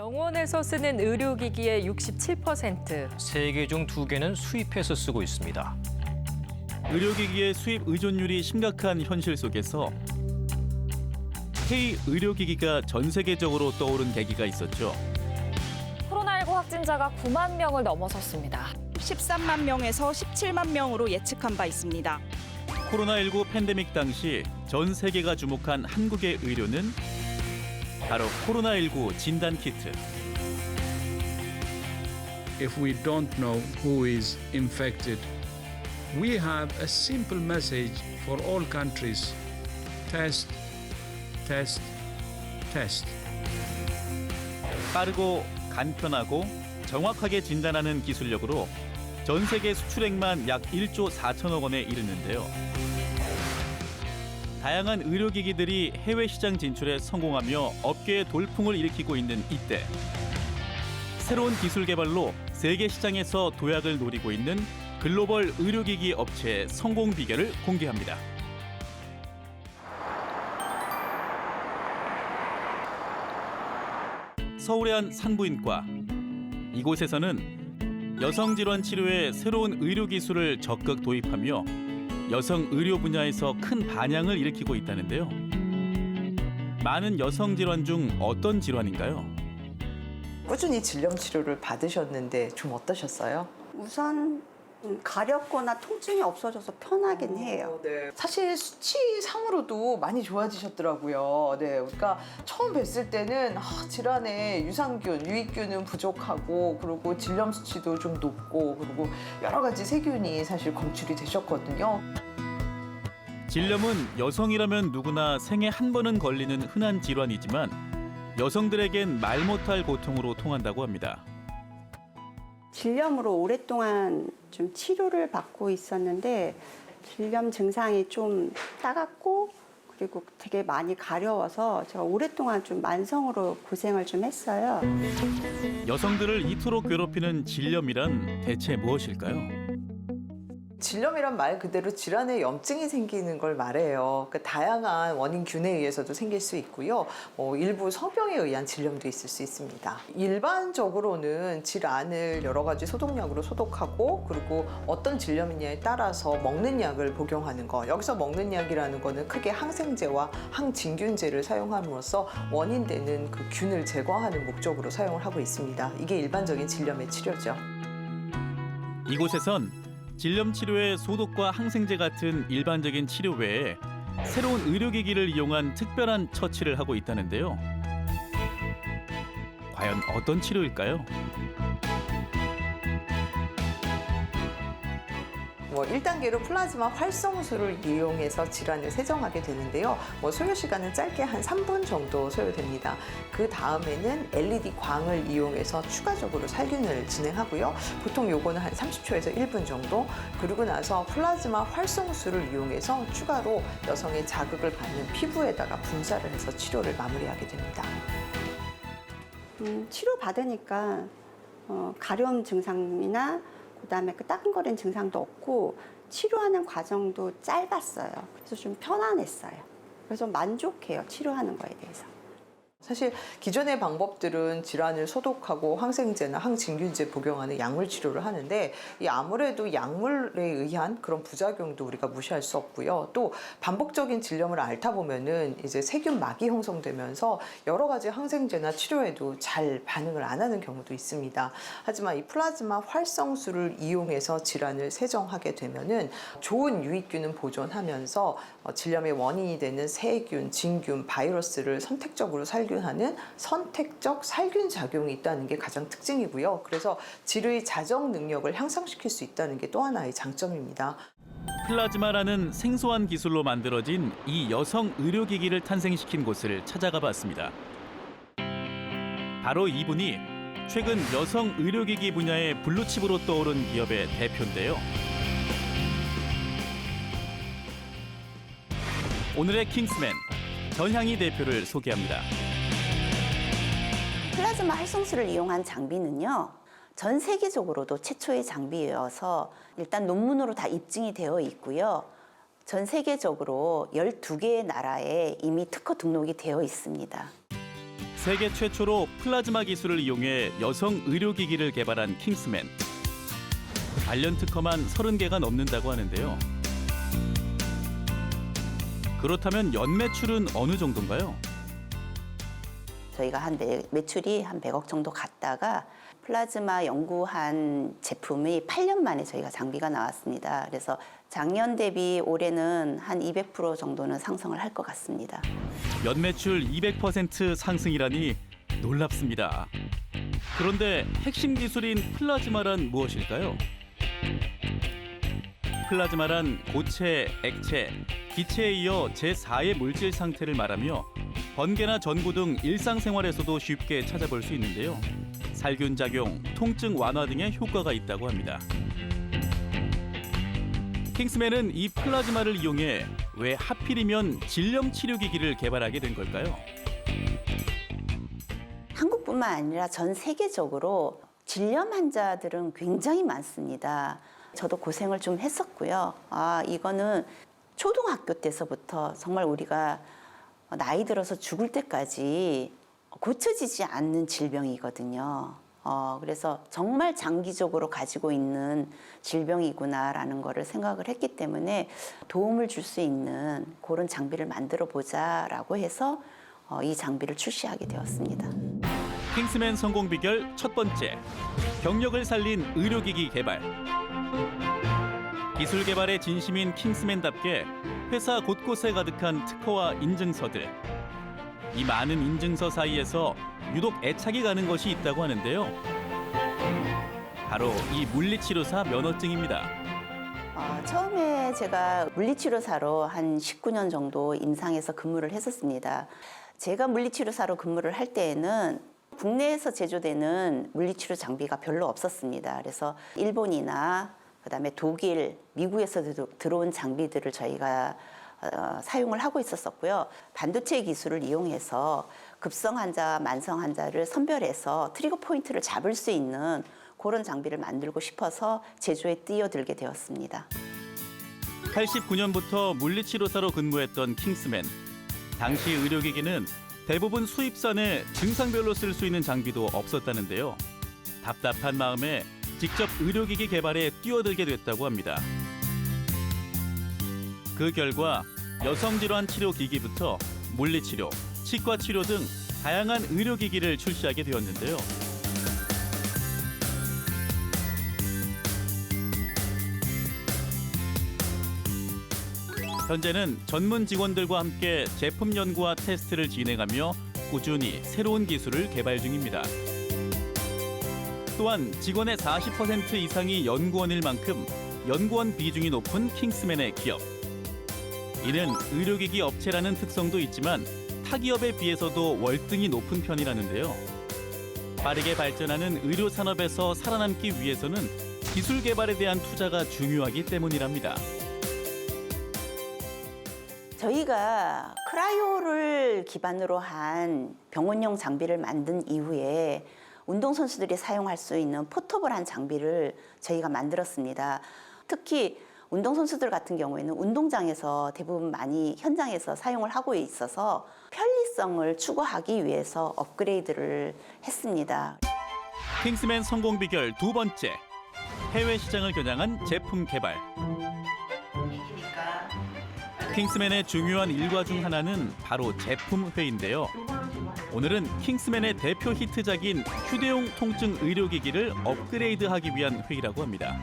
병원에서 쓰는 의료기기의 67%. 3개 중 2개는 수입해서 쓰고 있습니다. 의료기기의 수입 의존율이 심각한 현실 속에서 K-의료기기가 전 세계적으로 떠오른 계기가 있었죠. 코로나19 확진자가 9만 명을 넘어섰습니다. 13만 명에서 17만 명으로 예측한 바 있습니다. 코로나19 팬데믹 당시 전 세계가 주목한 한국의 의료는 바로 코로나19 진단 키트. If we don't know who is infected, we have a simple message for all countries. Test, test, test. 빠르고 간편하고 정확하게 진단하는 기술력으로 전 세계 수출액만 약 1조 4천억 원에 이르는데요. 다양한 의료기기들이 해외 시장 진출에 성공하며 업계의 돌풍을 일으키고 있는 이때 새로운 기술 개발로 세계 시장에서 도약을 노리고 있는 글로벌 의료기기 업체의 성공 비결을 공개합니다. 서울의 한 산부인과. 이곳에서는 여성 질환 치료에 새로운 의료 기술을 적극 도입하며 여성 의료 분야에서 큰 반향을 일으키고 있다는데요. 많은 여성 질환 중 어떤 질환인가요? 꾸준히 질염 치료를 받으셨는데 좀 어떠셨어요? 우선 가렵거나 통증이 없어져서 편하긴 해요. 네. 사실 수치상으로도 많이 좋아지셨더라고요. 네. 그러니까 처음 뵀을 때는 질환에 유산균, 유익균은 부족하고 그리고 질염 수치도 좀 높고 그리고 여러 가지 세균이 사실 검출이 되셨거든요. 질염은 여성이라면 누구나 생애 한 번은 걸리는 흔한 질환이지만 여성들에겐 말 못할 고통으로 통한다고 합니다. 질염으로 오랫동안 좀 치료를 받고 있었는데 질염 증상이 좀 따갑고 그리고 되게 많이 가려워서 제가 오랫동안 좀 만성으로 고생을 좀 했어요. 여성들을 이토록 괴롭히는 질염이란 대체 무엇일까요? 질염이란 말 그대로 질환에 염증이 생기는 걸 말해요. 그러니까 다양한 원인균에 의해서도 생길 수 있고요. 일부 성병에 의한 질염도 있을 수 있습니다. 일반적으로는 질환을 여러 가지 소독약으로 소독하고 그리고 어떤 질염이냐에 따라서 먹는 약을 복용하는 거. 여기서 먹는 약이라는 거는 크게 항생제와 항진균제를 사용함으로써 원인되는 그 균을 제거하는 목적으로 사용을 하고 있습니다. 이게 일반적인 질염의 치료죠. 이곳에선 질염 치료에 소독과 항생제 같은 일반적인 치료 외에 새로운 의료기기를 이용한 특별한 처치를 하고 있다는데요. 과연 어떤 치료일까요? 1단계로 플라즈마 활성술을 이용해서 질환을 세정하게 되는데요. 소요 시간은 짧게 한 3분 정도 소요됩니다. 그 다음에는 LED 광을 이용해서 추가적으로 살균을 진행하고요. 보통 요거는 한 30초에서 1분 정도. 그리고 나서 플라즈마 활성술을 이용해서 추가로 여성의 자극을 받는 피부에다가 분사를 해서 치료를 마무리하게 됩니다. 치료 받으니까 가려움 증상이나 그다음에 그 따끔거리는 증상도 없고 치료하는 과정도 짧았어요. 그래서 좀 편안했어요. 그래서 만족해요. 치료하는 거에 대해서. 사실 기존의 방법들은 질환을 소독하고 항생제나 항진균제 복용하는 약물 치료를 하는데 아무래도 약물에 의한 그런 부작용도 우리가 무시할 수 없고요. 또 반복적인 질염을 앓다 보면은 이제 세균막이 형성되면서 여러 가지 항생제나 치료에도 잘 반응을 안 하는 경우도 있습니다. 하지만 이 플라즈마 활성술을 이용해서 질환을 세정하게 되면은 좋은 유익균은 보존하면서 질염의 원인이 되는 세균, 진균, 바이러스를 선택적으로 살균하는 선택적 살균 작용이 있다는 게 가장 특징이고요. 그래서 질의 자정 능력을 향상시킬 수 있다는 게 또 하나의 장점입니다. 플라즈마라는 생소한 기술로 만들어진 이 여성 의료기기를 탄생시킨 곳을 찾아가 봤습니다. 바로 이분이 최근 여성 의료기기 분야의 블루칩으로 떠오른 기업의 대표인데요. 오늘의 킹스맨, 전향희 대표를 소개합니다. 플라즈마 활성술을 이용한 장비는요, 전 세계적으로도 최초의 장비여서 일단 논문으로 다 입증이 되어 있고요. 전 세계적으로 12개의 나라에 이미 특허 등록이 되어 있습니다. 세계 최초로 플라즈마 기술을 이용해 여성 의료기기를 개발한 킹스맨. 관련 특허만 30개가 넘는다고 하는데요. 그렇다면 연매출은 어느 정도인가요? 저희가 매출이 한 100억 정도 갔다가 플라즈마 연구한 제품이 8년 만에 저희가 장비가 나왔습니다. 그래서 작년 대비 올해는 한 200% 정도는 상승을 할 것 같습니다. 연매출 200% 상승이라니 놀랍습니다. 그런데 핵심 기술인 플라즈마란 무엇일까요? 플라즈마란 고체, 액체, 기체에 이어 제4의 물질 상태를 말하며 번개나 전구 등 일상생활에서도 쉽게 찾아볼 수 있는데요. 살균 작용, 통증 완화 등의 효과가 있다고 합니다. 킹스맨은 이 플라즈마를 이용해 왜 하필이면 질염 치료기기를 개발하게 된 걸까요? 한국뿐만 아니라 전 세계적으로 질염 환자들은 굉장히 많습니다. 저도 고생을 좀 했었고요. 이거는 초등학교 때서부터 정말 우리가 나이 들어서 죽을 때까지 고쳐지지 않는 질병이거든요. 그래서 정말 장기적으로 가지고 있는 질병이구나라는 거를 생각을 했기 때문에 도움을 줄 수 있는 그런 장비를 만들어 보자라고 해서 이 장비를 출시하게 되었습니다. 킹스맨 성공 비결 첫 번째, 병력을 살린 의료기기 개발. 기술 개발에 진심인 킹스맨답게 회사 곳곳에 가득한 특허와 인증서들. 이 많은 인증서 사이에서 유독 애착이 가는 것이 있다고 하는데요. 바로 이 물리치료사 면허증입니다. 처음에 제가 물리치료사로 한 19년 정도 임상에서 근무를 했었습니다. 제가 물리치료사로 근무를 할 때에는 국내에서 제조되는 물리치료 장비가 별로 없었습니다. 그래서 일본이나 그다음에 독일, 미국에서 들어온 장비들을 저희가 사용을 하고 있었고요. 반도체 기술을 이용해서 급성 환자와 만성 환자를 선별해서 트리거 포인트를 잡을 수 있는 그런 장비를 만들고 싶어서 제조에 뛰어들게 되었습니다. 89년부터 물리치료사로 근무했던 킹스맨. 당시 의료기기는 대부분 수입산에 증상별로 쓸 수 있는 장비도 없었다는데요. 답답한 마음에 직접 의료기기 개발에 뛰어들게 됐다고 합니다. 그 결과 여성질환 치료 기기부터 물리치료, 치과치료 등 다양한 의료기기를 출시하게 되었는데요. 현재는 전문 직원들과 함께 제품 연구와 테스트를 진행하며 꾸준히 새로운 기술을 개발 중입니다. 또한 직원의 40% 이상이 연구원일 만큼 연구원 비중이 높은 킹스맨의 기업. 이는 의료기기 업체라는 특성도 있지만 타 기업에 비해서도 월등히 높은 편이라는데요. 빠르게 발전하는 의료 산업에서 살아남기 위해서는 기술 개발에 대한 투자가 중요하기 때문이랍니다. 저희가 크라이오를 기반으로 한 병원용 장비를 만든 이후에 운동선수들이 사용할 수 있는 포터블한 장비를 저희가 만들었습니다. 특히 운동선수들 같은 경우에는 운동장에서 대부분 많이 현장에서 사용을 하고 있어서 편리성을 추구하기 위해서 업그레이드를 했습니다. 킹스맨 성공 비결 두 번째, 해외 시장을 겨냥한 제품 개발. 킹스맨의 중요한 일과 중 하나는 바로 제품 회의인데요. 오늘은 킹스맨의 대표 히트작인 휴대용 통증 의료기기를 업그레이드하기 위한 회의라고 합니다.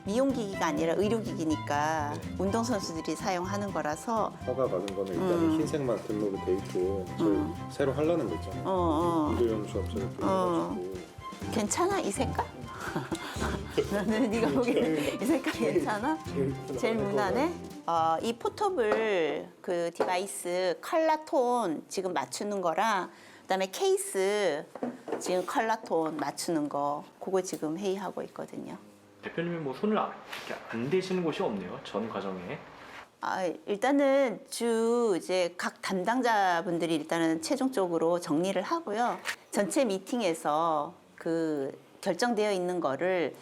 미용기기가 아니라 의료기기니까 운동선수들이 사용하는 거라서 허가 받은 거는 일단은 흰색만 등록이 돼 있고 저희 새로 하려는 거 있잖아요. 의료용 수업자를 들어가지고 괜찮아 이 색깔? 나는 네가 보기엔 이 색깔 괜찮아? 제일 무난해? 이 포터블 그 디바이스 컬러 톤 지금 맞추는 거랑 그다음에 케이스 지금 컬러 톤 맞추는 거 그거 지금 회의하고 있거든요. 대표님이 뭐 손을 이렇게 안 대시는 곳이 없네요. 전 과정에. 일단은 이제 각 담당자분들이 일단은 최종적으로 정리를 하고요. 전체 미팅에서 그 결정되어 있는 거를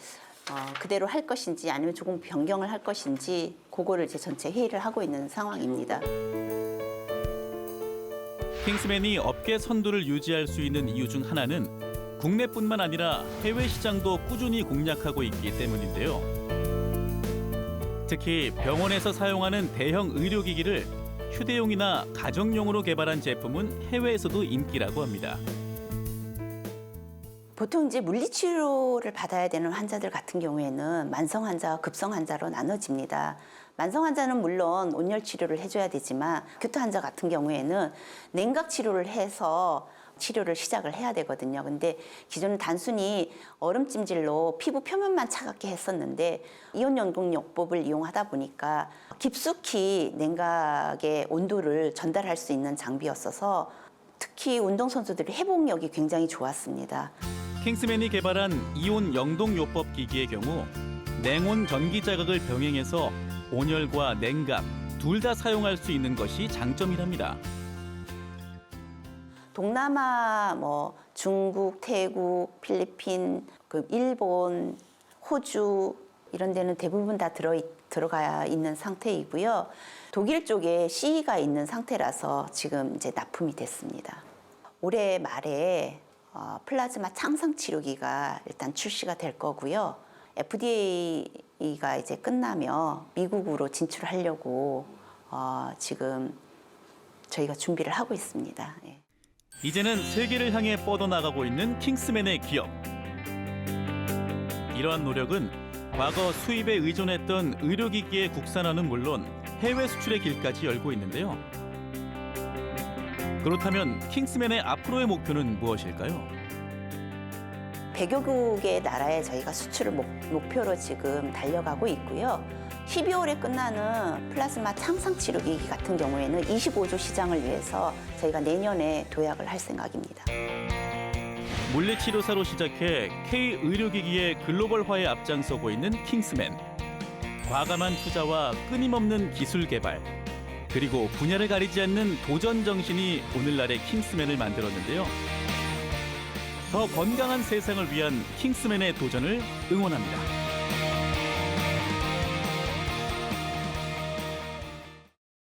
그대로 할 것인지 아니면 조금 변경을 할 것인지 그거를 이제 전체 회의를 하고 있는 상황입니다. 킹스맨이 업계 선두를 유지할 수 있는 이유 중 하나는 국내뿐만 아니라 해외 시장도 꾸준히 공략하고 있기 때문인데요. 특히 병원에서 사용하는 대형 의료기기를 휴대용이나 가정용으로 개발한 제품은 해외에서도 인기라고 합니다. 보통 이제 물리치료를 받아야 되는 환자들 같은 경우에는 만성 환자와 급성 환자로 나눠집니다. 만성 환자는 물론 온열 치료를 해줘야 되지만 교토 환자 같은 경우에는 냉각 치료를 해서 치료를 시작을 해야 되거든요. 근데 기존은 단순히 얼음찜질로 피부 표면만 차갑게 했었는데 이온 영동요법을 이용하다 보니까 깊숙이 냉각의 온도를 전달할 수 있는 장비였어서 특히 운동선수들의 회복력이 굉장히 좋았습니다. 킹스맨이 개발한 이온 영동요법 기기의 경우 냉온 전기 자극을 병행해서 온열과 냉각 둘 다 사용할 수 있는 것이 장점이랍니다. 동남아, 중국, 태국, 필리핀, 일본, 호주 이런 데는 대부분 다 들어가 있는 상태이고요. 독일 쪽에 CE가 있는 상태라서 지금 이제 납품이 됐습니다. 올해 말에 플라즈마 창상 치료기가 일단 출시가 될 거고요. FDA가 이제 끝나면 미국으로 진출하려고 지금 저희가 준비를 하고 있습니다. 예. 이제는 세계를 향해 뻗어나가고 있는 킹스맨의 기업. 이러한 노력은 과거 수입에 의존했던 의료기기의 국산화는 물론 해외 수출의 길까지 열고 있는데요. 그렇다면 킹스맨의 앞으로의 목표는 무엇일까요? 100여 국의 나라에 저희가 수출을 목표로 지금 달려가고 있고요. 12월에 끝나는 플라즈마 창상 치료기기 같은 경우에는 25조 시장을 위해서 저희가 내년에 도약을 할 생각입니다. 물리치료사로 시작해 K-의료기기의 글로벌화에 앞장서고 있는 킹스맨. 과감한 투자와 끊임없는 기술 개발, 그리고 분야를 가리지 않는 도전 정신이 오늘날의 킹스맨을 만들었는데요. 더 건강한 세상을 위한 킹스맨의 도전을 응원합니다.